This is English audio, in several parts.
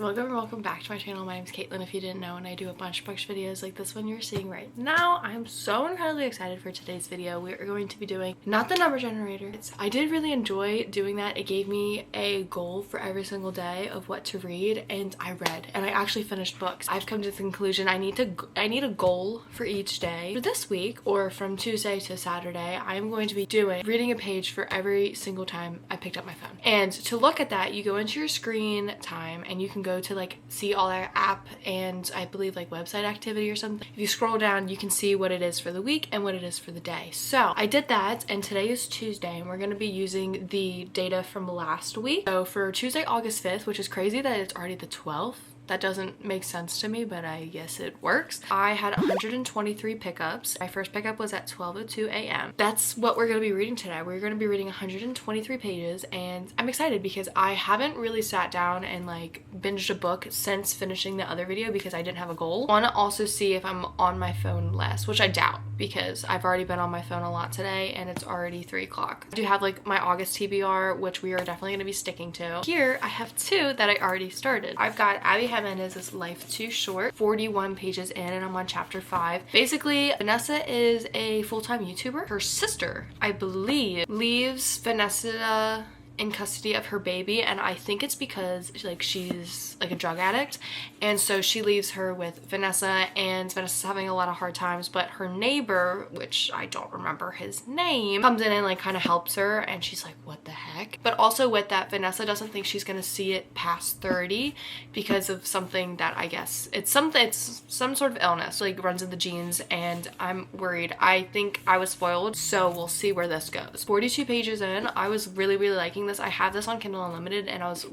welcome back to my channel. My name's Caitlin, if you didn't know, and I do a bunch of brush videos like this one you're seeing right now. I'm so incredibly excited for today's video. We are going to be doing not the number generator. I did really enjoy doing that. It gave me a goal for every single day of what to read, and I read, and I actually finished books. I've come to the conclusion I need a goal for each day. For this week, or from Tuesday to Saturday, I am going to be reading a page for every single time I picked up my phone. And to look at that, you go into your screen time and you can go to like see all our app and I believe like website activity or something. If you scroll down, you can see what it is for the week and what it is for the day. So I did that, and today is Tuesday, and we're going to be using the data from last week. So for Tuesday, August 5th, which is crazy that it's already the 12th. That doesn't make sense to me, but I guess it works. I had 123 pickups. My first pickup was at 12:02 a.m. That's what we're going to be reading today. We're going to be reading 123 pages, and I'm excited because I haven't really sat down and like binged a book since finishing the other video because I didn't have a goal. I want to also see if I'm on my phone less, which I doubt because I've already been on my phone a lot today and it's already 3 o'clock. I do have like my August TBR, which we are definitely going to be sticking to. Here I have 2 that I already started. I've got Abby Jimenez's Life Too Short, 41 pages in, and I'm on chapter 5. Basically, Vanessa is a full-time YouTuber. Her sister, I believe, leaves Vanessa in custody of her baby, and I think it's because like she's like a drug addict, and so she leaves her with Vanessa, and Vanessa's having a lot of hard times, but her neighbor, which I don't remember his name, comes in and like kind of helps her, and she's like, what the heck? But also with that, Vanessa doesn't think she's gonna see it past 30 because of something that I guess it's some sort of illness, like runs in the genes, and I'm worried. I think I was spoiled, so we'll see where this goes. 42 pages in, I was really liking this. I have this on Kindle Unlimited, and I was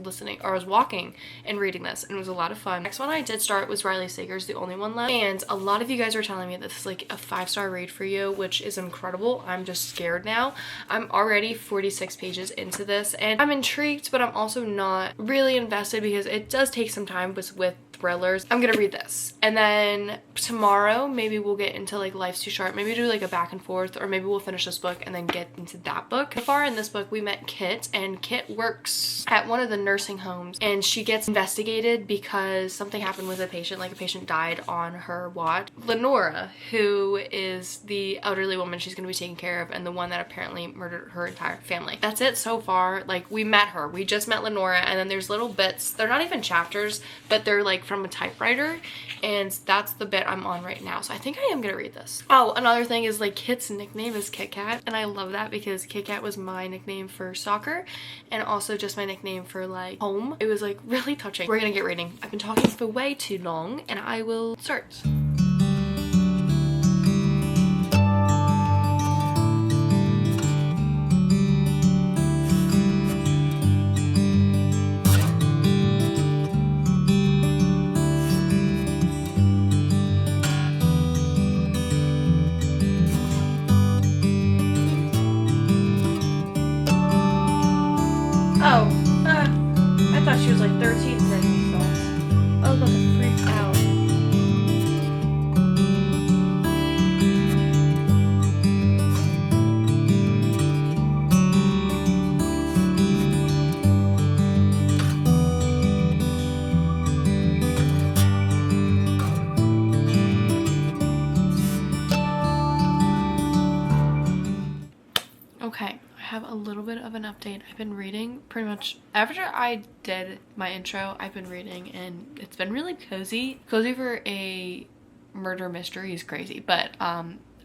walking and reading this, and it was a lot of fun. Next one I did start was Riley Sager's The Only One Left, and a lot of you guys are telling me this is like a 5-star read for you, which is incredible. I'm just scared now. I'm already 46 pages into this, and I'm intrigued, but I'm also not really invested because it does take some time with thrillers. I'm gonna read this, and then tomorrow maybe we'll get into like Life's Too Short, maybe do like a back and forth, or maybe we'll finish this book and then get into that book. So far in this book we met Kit, and Kit works at one of the nursing homes, and she gets investigated because something happened with a patient, like a patient died on her watch. Lenora, who is the elderly woman she's gonna be taking care of, and the one that apparently murdered her entire family. That's it so far. Like, we met her, we just met Lenora, and then there's little bits, they're not even chapters, but they're like from a typewriter, and that's the bit I'm on right now. So I think I am gonna read this. Oh, another thing is like Kit's nickname is Kit Kat, and I love that because Kit Kat was my nickname for soccer and also just my nickname for like home. It was like really touching. We're gonna get reading. I've been talking for way too long, and I will start. I thought she was like 13 minutes. I was about to freak out. Okay, I have a little bit of an update. I've been reading pretty much after I did my intro. I've been reading, and it's been really cozy for a murder mystery is crazy, but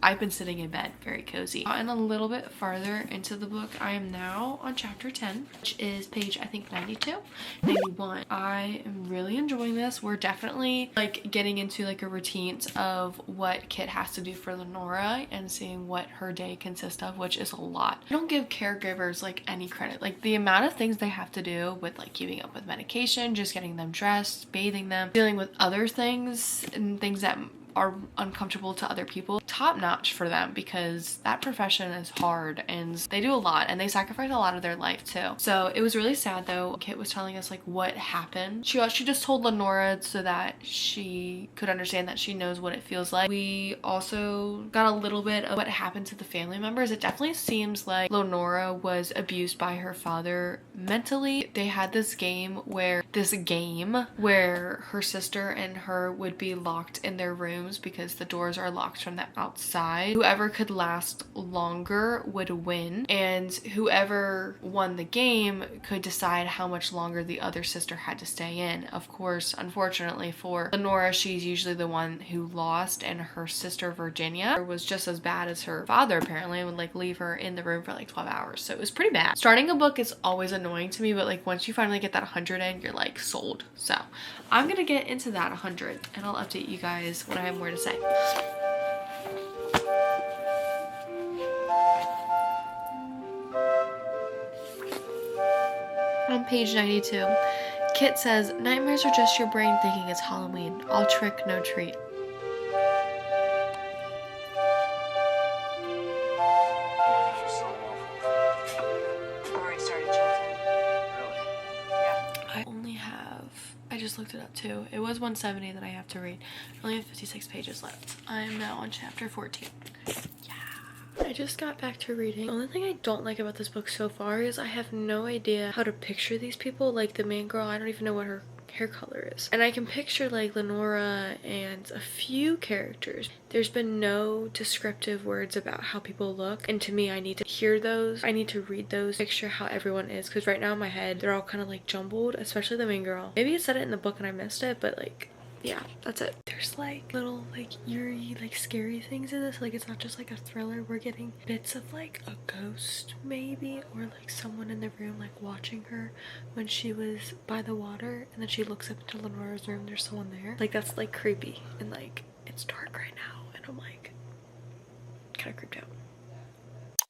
I've been sitting in bed very cozy. And a little bit farther into the book, I am now on chapter 10, which is page I think 92, 91. I am really enjoying this. We're definitely like getting into like a routine of what Kit has to do for Lenora and seeing what her day consists of, which is a lot. I don't give caregivers like any credit. Like the amount of things they have to do with like keeping up with medication, just getting them dressed, bathing them, dealing with other things and things that are uncomfortable to other people, top notch for them, because that profession is hard and they do a lot and they sacrifice a lot of their life too. So it was really sad though. Kit was telling us like what happened. She just told Lenora so that she could understand that she knows what it feels like. We also got a little bit of what happened to the family members. It definitely seems like Lenora was abused by her father mentally. They had this game where her sister and her would be locked in their rooms because the doors are locked from the outside. Whoever could last longer would win, and whoever won the game could decide how much longer the other sister had to stay in. Of course, unfortunately for Lenora, she's usually the one who lost, and her sister Virginia was just as bad as her father apparently, and would like leave her in the room for like 12 hours. So it was pretty bad. Starting a book is always annoying to me, but like once you finally get that 100 in, you're like sold. So I'm gonna get into that 100 and I'll update you guys when I have more to say. On page 92, Kit says, "Nightmares are just your brain thinking it's Halloween. All trick, no treat." I just looked it up too. It was 170 that I have to read. I only have 56 pages left. I'm now on chapter 14. I just got back to reading. The only thing I don't like about this book so far is I have no idea how to picture these people. Like the main girl, I don't even know what her hair color is. And I can picture like Lenora and a few characters. There's been no descriptive words about how people look. And to me, I need to hear those. I need to read those, picture how everyone is. Because right now in my head, they're all kind of like jumbled, especially the main girl. Maybe it said it in the book and I missed it, but like, yeah, that's it. There's like little like eerie, like scary things in this. Like it's not just like a thriller. We're getting bits of like a ghost maybe, or like someone in the room like watching her when she was by the water, and then she looks up into Lenora's room, there's someone there. Like that's like creepy, and like it's dark right now and I'm like kind of creeped out.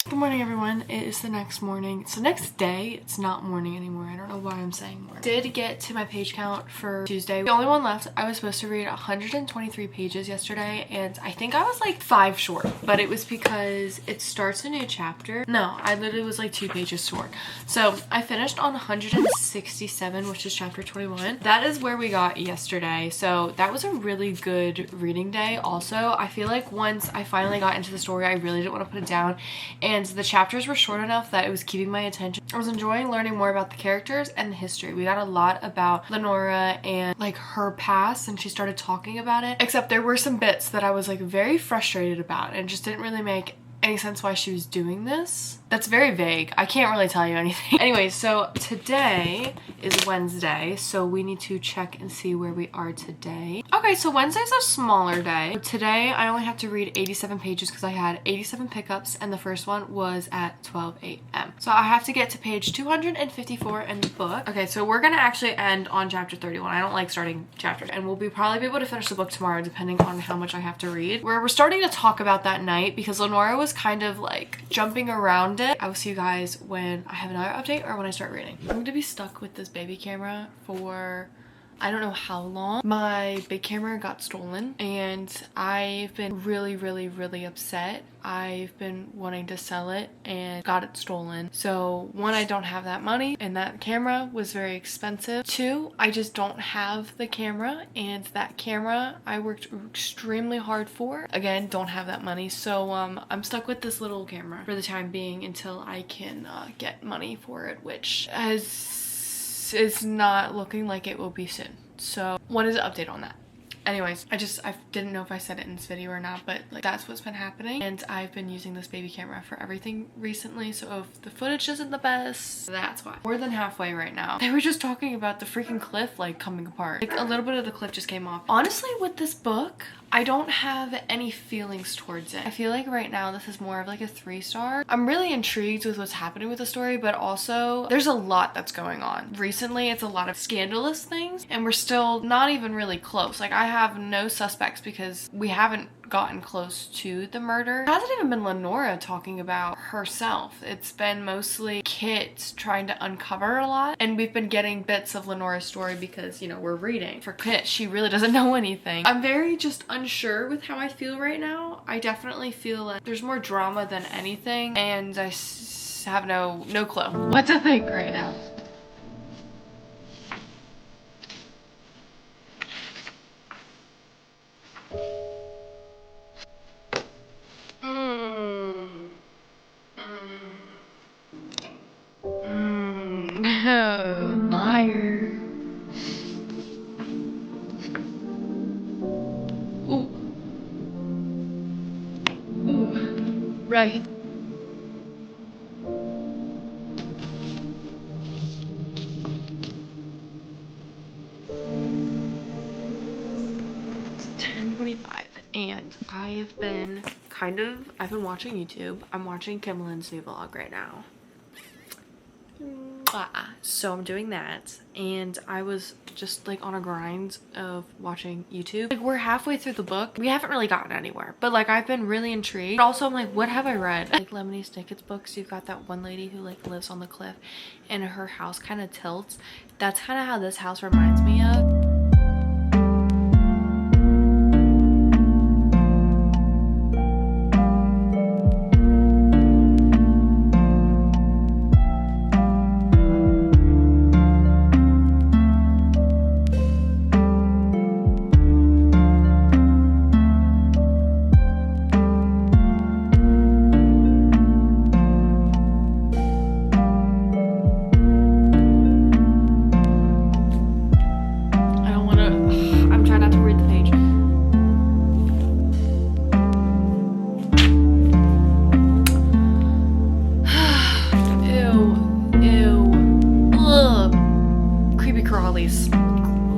Good morning everyone. It is the next morning. It's the next day. It's not morning anymore. I don't know why I'm saying morning. Did get to my page count for Tuesday. The only one left. I was supposed to read 123 pages yesterday and I think I was like 5 short, but it was because it starts a new chapter. No, I literally was like 2 pages short. So I finished on 167, which is chapter 21. That is where we got yesterday. So that was a really good reading day. Also, I feel like once I finally got into the story, I really didn't want to put it down, and the chapters were short enough that it was keeping my attention. I was enjoying learning more about the characters and the history. We got a lot about Lenora and like her past, and she started talking about it, except there were some bits that I was like very frustrated about and just didn't really make any sense why she was doing this. That's very vague. I can't really tell you anything. Anyway, so today is Wednesday, so we need to check and see where we are today. Okay, so Wednesday's a smaller day. Today I only have to read 87 pages because I had 87 pickups and the first one was at 12 a.m. So I have to get to page 254 in the book. Okay, so we're gonna actually end on chapter 31. I don't like starting chapters, and we'll probably be able to finish the book tomorrow depending on how much I have to read. We're starting to talk about that night because Lenora was kind of like jumping around it. I will see you guys when I have another update or when I start reading. I'm going to be stuck with this baby camera for I don't know how long. My big camera got stolen and I've been really upset. I've been wanting to sell it and got it stolen. So 1, I don't have that money and that camera was very expensive. 2, I just don't have the camera, and that camera I worked extremely hard for. Again, don't have that money. So I'm stuck with this little camera for the time being until I can get money for it, which is not looking like it will be soon. So what is the update on that? Anyways, I didn't know if I said it in this video or not, but like that's what's been happening, and I've been using this baby camera for everything recently, so if the footage isn't the best, that's why. More than halfway right now. They were just talking about the freaking cliff like coming apart. Like a little bit of the cliff just came off. Honestly, with this book, I don't have any feelings towards it. I feel like right now this is more of like a 3-star. I'm really intrigued with what's happening with the story, but also there's a lot that's going on. Recently, it's a lot of scandalous things, and we're still not even really close. Like I have no suspects because we haven't gotten close to the murder. It hasn't even been Lenora talking about herself. It's been mostly Kit trying to uncover a lot, and we've been getting bits of Lenora's story because, you know, we're reading. For Kit, she really doesn't know anything. I'm very just unsure with how I feel right now. I definitely feel like there's more drama than anything, and I have no clue what to think right now. No, liar. Ooh. Ooh. Right. It's 10:25 and I've been watching YouTube. I'm watching Kimberly's new vlog right now. So I'm doing that, and I was just like on a grind of watching YouTube. Like, we're halfway through the book. We haven't really gotten anywhere, but like I've been really intrigued. But also I'm like, what have I read? Like Lemony Snicket's books, you've got that one lady who like lives on the cliff and her house kind of tilts. That's kind of how this house reminds me of.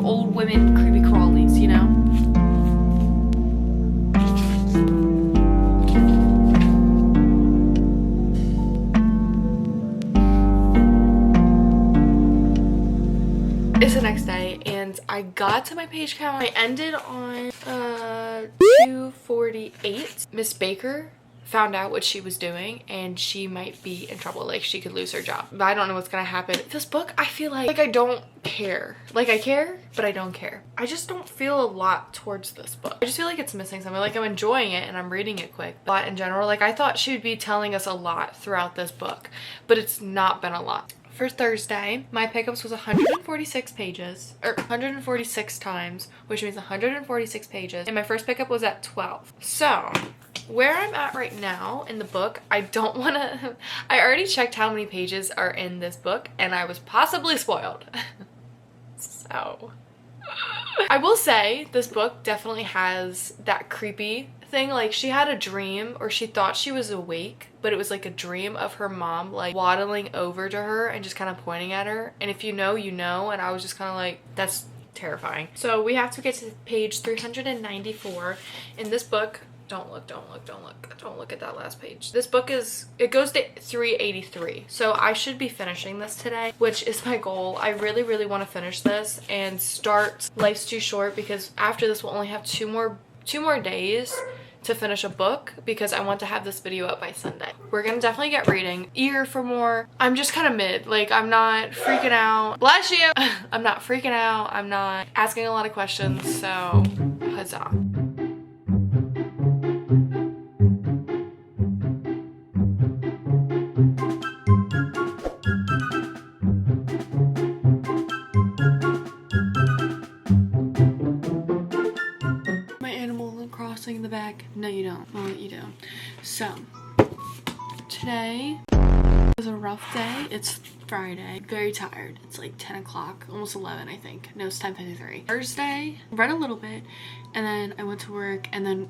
Old women creepy crawlies, you know? It's the next day and I got to my page count. I ended on 248. Miss Baker found out what she was doing and she might be in trouble. Like, she could lose her job. But I don't know what's gonna happen. This book, I feel like I don't care. Like, I care, but I don't care. I just don't feel a lot towards this book. I just feel like it's missing something. Like, I'm enjoying it and I'm reading it quick. But in general, like, I thought she would be telling us a lot throughout this book, but it's not been a lot. For Thursday, my pickups was 146 pages, or 146 times, which means 146 pages, and my first pickup was at 12. So where I'm at right now in the book, I don't want to, I already checked how many pages are in this book and I was possibly spoiled. So I will say this book definitely has that creepy thing. Like, she had a dream, or she thought she was awake, but it was like a dream of her mom like waddling over to her and just kind of pointing at her. And if you know, you know. And I was just kind of like, that's terrifying. So we have to get to page 394 in this book. Don't look at that last page. This book it goes to 383. So I should be finishing this today, which is my goal. I really want to finish this and start Life's Too Short, because after this we'll only have two more days to finish a book, because I want to have this video up by Sunday. We're gonna definitely get reading. Eager for more. I'm just kind of mid. Like, I'm not freaking out. Bless you! I'm not freaking out. I'm not asking a lot of questions, so huzzah. In the back. No, you don't. Well, you do. So today was a rough day. It's Friday. Very tired. It's like 10 o'clock, almost 11, I think. No, it's 10:53. Thursday, read a little bit, and then I went to work, and then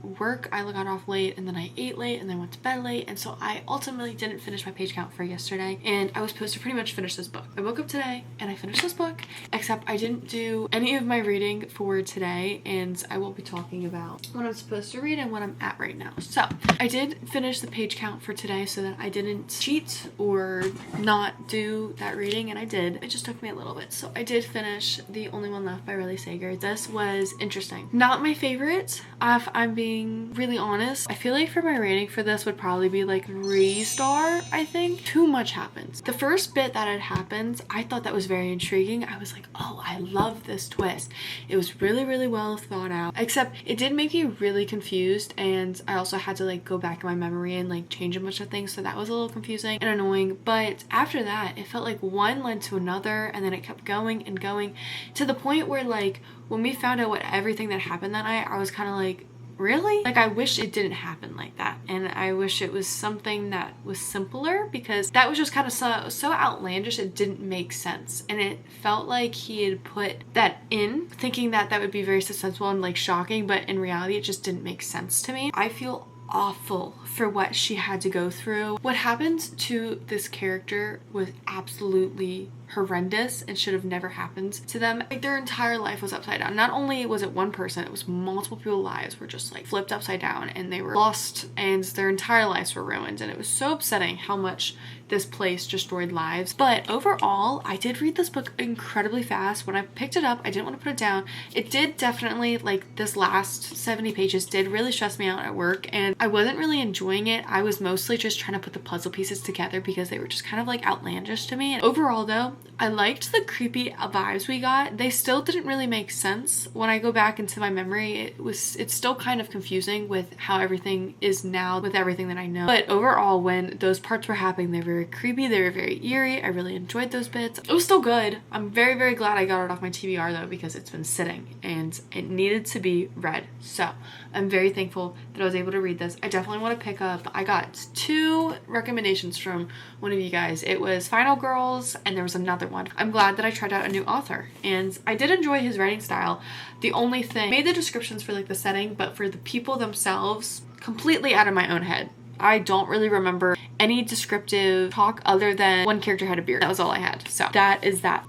I got off late, and then I ate late, and then went to bed late, and so I ultimately didn't finish my page count for yesterday, and I was supposed to pretty much finish this book. I woke up today and I finished this book, except I didn't do any of my reading for today, and I will be talking about what I'm supposed to read and what I'm at right now. So I did finish the page count for today so that I didn't cheat or not do do that reading, and I did. It just took me a little bit. So I did finish The Only One Left by Riley Sager. This was interesting. Not my favorite, if I'm being really honest. I feel like for my rating for this would probably be like 3-star, I think. Too much happens. The first bit that had happened, I thought that was very intriguing. I was like, oh, I love this twist. It was really, really well thought out, except it did make me really confused, and I also had to like go back in my memory and like change a bunch of things, so that was a little confusing and annoying. But after that, it felt like one led to another, and then it kept going and going to the point where like when we found out what everything that happened that night, I was kind of like, really? Like, I wish it didn't happen like that, and I wish it was something that was simpler, because that was just kind of so outlandish it didn't make sense. And it felt like he had put that in thinking that that would be very suspenseful and like shocking, but in reality it just didn't make sense to me. I feel awful for what she had to go through. What happened to this character was absolutely horrendous and should have never happened to them. Like, their entire life was upside down. Not only was it one person, it was multiple people's lives were just like flipped upside down, and they were lost, and their entire lives were ruined. And it was so upsetting how much this place destroyed lives. But overall, I did read this book incredibly fast. When I picked it up, I didn't want to put it down. It did definitely, like, this last 70 pages did really stress me out at work, and I wasn't really enjoying it. I was mostly just trying to put the puzzle pieces together because they were just kind of like outlandish to me. And overall though, I liked the creepy vibes we got. They still didn't really make sense. When I go back into my memory, it's still kind of confusing with how everything is now with everything that I know. But overall, when those parts were happening, they were very creepy, they were very eerie. I really enjoyed those bits. It was still good. I'm very, very glad I got it off my TBR though, because it's been sitting and it needed to be read. So I'm very thankful that I was able to read this. I definitely want to pick up. I got 2 recommendations from one of you guys. It was Final Girls, and there was another one. I'm glad that I tried out a new author, and I did enjoy his writing style. The only thing, I made the descriptions for like the setting, but for the people themselves, completely out of my own head. I don't really remember any descriptive talk other than one character had a beard. That was all I had. So that is that.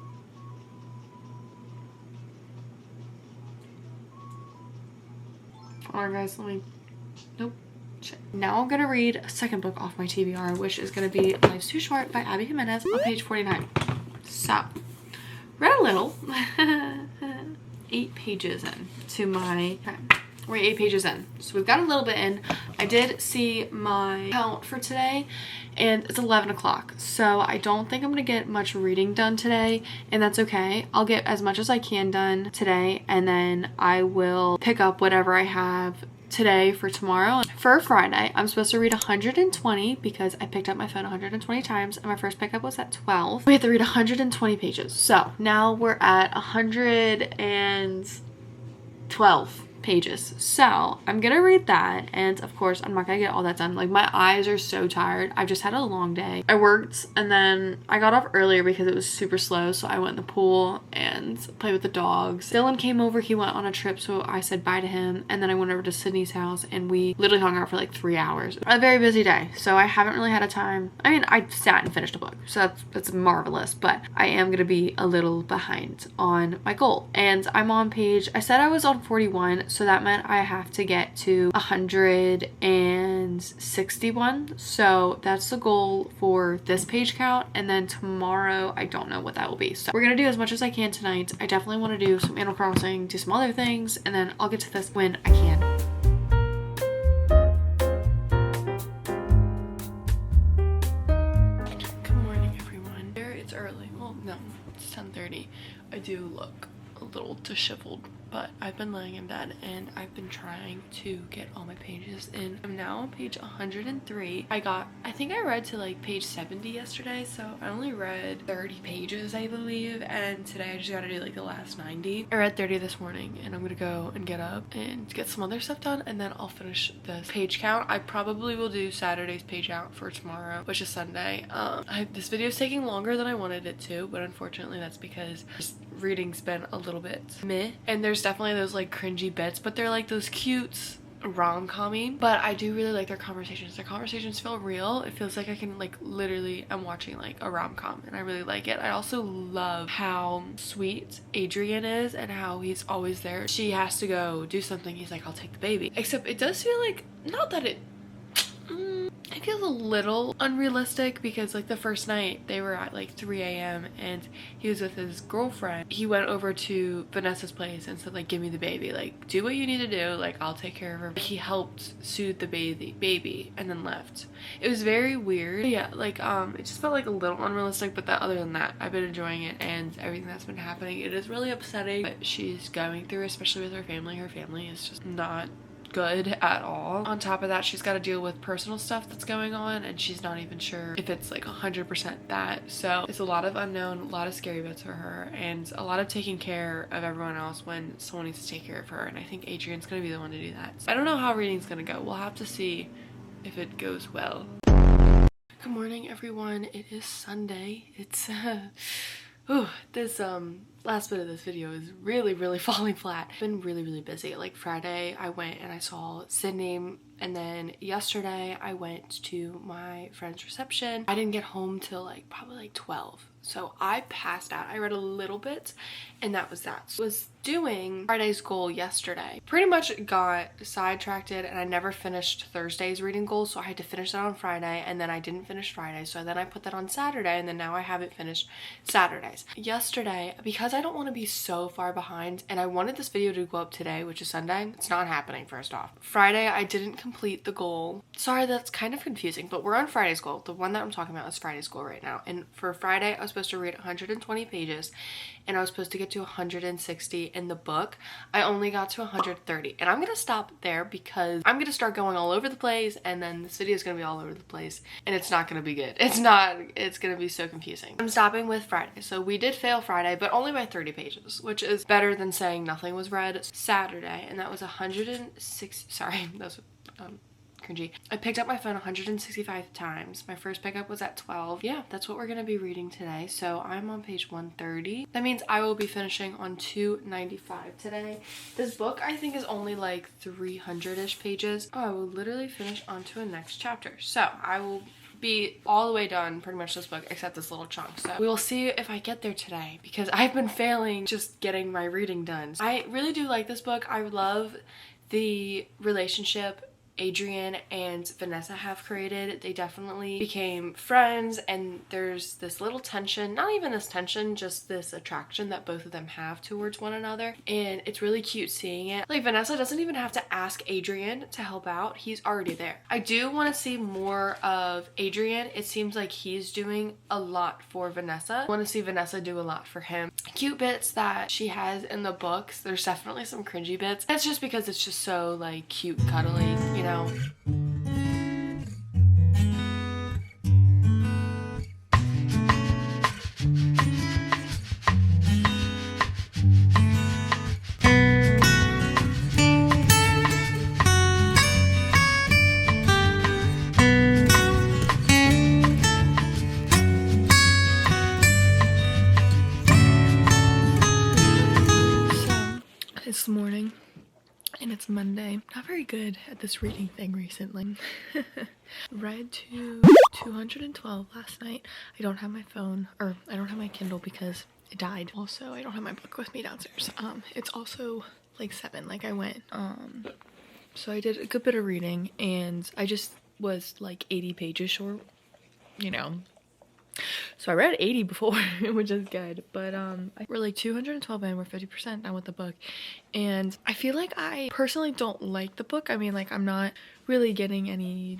Hold on guys, let me, nope. Shit. Now I'm gonna read a second book off my TBR, which is gonna be Life's Too Short by Abby Jimenez on page 49. So, read a little. 8 pages in to my, okay, we're 8 pages in. So we've got a little bit in. I did see my count for today, and it's 11 o'clock. So I don't think I'm gonna get much reading done today, and that's okay. I'll get as much as I can done today, and then I will pick up whatever I have today for tomorrow. For Friday, I'm supposed to read 120 because I picked up my phone 120 times, and my first pickup was at 12. We have to read 120 pages. So now we're at 112 pages. So I'm gonna read that, and of course I'm not gonna get all that done. Like, my eyes are so tired. I've just had a long day. I worked, and then I got off earlier because it was super slow, so I went in the pool and played with the dogs. Dylan came over. He went on a trip, so I said bye to him, and then I went over to Sydney's house, and we literally hung out for like 3 hours. A very busy day, so I haven't really had a time. I mean, I sat and finished a book, so that's marvelous, but I am gonna be a little behind on my goal, and I'm on page, I said I was on 41, so that meant I have to get to 161. So that's the goal for this page count, and then tomorrow I don't know what that will be. So we're gonna do as much as I can tonight. I definitely want to do some Animal Crossing, do some other things, and then I'll get to this when I can. Good morning, everyone. It's early. Well, no, it's 10:30. I do look a little disheveled, but I've been laying in bed and I've been trying to get all my pages in. I'm now on page 103. I think I read to like page 70 yesterday, so I only read 30 pages, I believe, and today I just gotta do like the last 90. I read 30 this morning, and I'm gonna go and get up and get some other stuff done, and then I'll finish this page count. I probably will do Saturday's page count for tomorrow, which is Sunday. This video is taking longer than I wanted it to, but unfortunately that's because reading's been a little bit meh, and there's definitely those like cringy bits, but they're like those cute rom-commy. But I do really like their conversations. Their conversations feel real. It feels like I can like literally, I'm watching like a rom-com, and I really like it. I also love how sweet Adrian is and how he's always there. She has to go do something, he's like, I'll take the baby. Except it does feel like, not that it feels a little unrealistic because like the first night they were at like 3 a.m. and he was with his girlfriend. He went over to Vanessa's place and said like, give me the baby, like do what you need to do, like I'll take care of her. He helped soothe the baby and then left. It was very weird. But yeah, like it just felt like a little unrealistic, but other than that, I've been enjoying it and everything that's been happening. It is really upsetting what she's going through, especially with her family. Her family is just not good at all. On top of that, she's got to deal with personal stuff that's going on and she's not even sure if it's like 100% that. So it's a lot of unknown, a lot of scary bits for her, and a lot of taking care of everyone else when someone needs to take care of her. And I think Adrian's gonna be the one to do that. So I don't know how reading's gonna go. We'll have to see if it goes well. Good morning, everyone. It is Sunday. It's this last bit of this video is really falling flat. I've been really busy. Like Friday I went and I saw Sydney, and then yesterday I went to my friend's reception. I didn't get home till like probably like 12. So I passed out. I read a little bit and that was that. So I was doing Friday's goal yesterday. Pretty much got sidetracked and I never finished Thursday's reading goal, so I had to finish that on Friday, and then I didn't finish Friday, so then I put that on Saturday, and then now I haven't finished Saturdays. Yesterday, because I don't want to be so far behind and I wanted this video to go up today, which is Sunday, it's not happening. First off, Friday I didn't complete the goal. Sorry, that's kind of confusing, but we're on Friday's goal. The one that I'm talking about is Friday's goal right now, and for Friday I was supposed to read 120 pages and I was supposed to get to 160 in the book. I only got to 130, and I'm gonna stop there because I'm gonna start going all over the place, and then this video is gonna be all over the place and it's not gonna be good. It's gonna be so confusing. I'm stopping with Friday. So we did fail Friday, but only by 30 pages, which is better than saying nothing was read. Saturday, and that was 106, sorry, that was cringy. I picked up my phone 165 times. My first pickup was at 12. Yeah, that's what we're gonna be reading today. So I'm on page 130. That means I will be finishing on 295 today. This book I think is only like 300-ish pages. Oh, I will literally finish onto a next chapter. So I will be all the way done pretty much this book except this little chunk. So we will see if I get there today because I've been failing just getting my reading done. I really do like this book. I love the relationship Adrian and Vanessa have created. They definitely became friends, and there's this little tension, not even this tension, just this attraction that both of them have towards one another, and it's really cute seeing it. Like Vanessa doesn't even have to ask Adrian to help out, he's already there. I do want to see more of Adrian. It seems like he's doing a lot for Vanessa. I want to see Vanessa do a lot for him. Cute bits that she has in the books, there's definitely some cringy bits. It's just because it's just so like cute, cuddly, you know. It's morning and it's Monday. Not very good at this reading thing recently. Read to 212 last night. I don't have my phone, or I don't have my Kindle because it died. Also, I don't have my book with me downstairs. It's also like 7, like I went. So I did a good bit of reading and I just was like 80 pages short, you know. So I read 80 before, which is good, but we're like 212 in, we're 50% done with the book, and I feel like I personally don't like the book. I mean, like, I'm not really getting any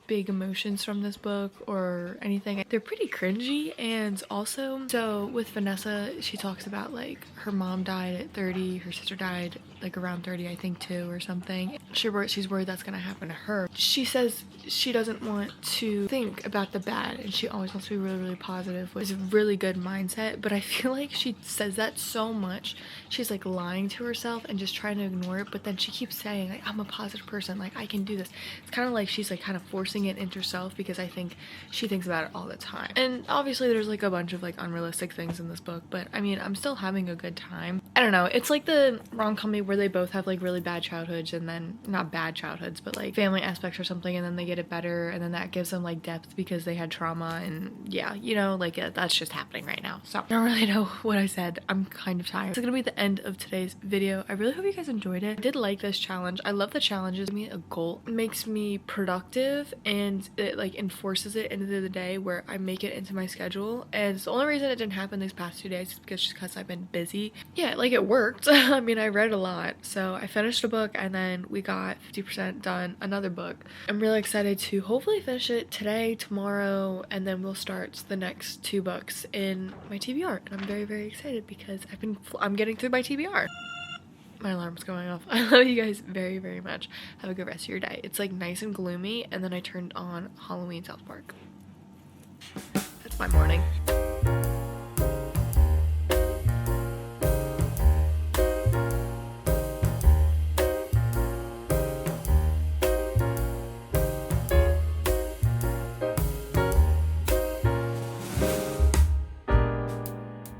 big emotions from this book or anything. They're pretty cringy, and also, so with Vanessa, she talks about like her mom died at 30, her sister died like around 30, I think, too, or something. She's worried that's gonna happen to her. She says she doesn't want to think about the bad and she always wants to be really positive, which is a really good mindset, but I feel like she says that so much. She's like lying to herself and just trying to ignore it, but then she keeps saying like, I'm a positive person, like I can do this. It's kind of like she's like kind of forcing it into herself because I think she thinks about it all the time. And obviously there's like a bunch of like unrealistic things in this book, but I mean, I'm still having a good time. I don't know, it's like the rom-com where they both have like really bad childhoods, and then not bad childhoods but like family aspects or something, and then they get it better, and then that gives them like depth because they had trauma, and yeah, you know, like that's just happening right now. So I don't really know what I said. I'm kind of tired. It's gonna be the end of today's video. I really hope you guys enjoyed it. I did like this challenge. I love the challenges. It gives me a goal. It makes me productive and it like enforces it into the day where I make it into my schedule. And it's the only reason it didn't happen these past 2 days is because I've been busy. Yeah, like it worked. I mean, I read a lot. So I finished a book and then we got 50% done another book. I'm really excited to hopefully finish it today, tomorrow, and then we'll start the next 2 books in my TBR. And I'm very, very excited because I'm getting through my TBR. My alarm's going off. I love you guys very, very much. Have a good rest of your day. It's like nice and gloomy, and then I turned on Halloween South Park. That's my morning.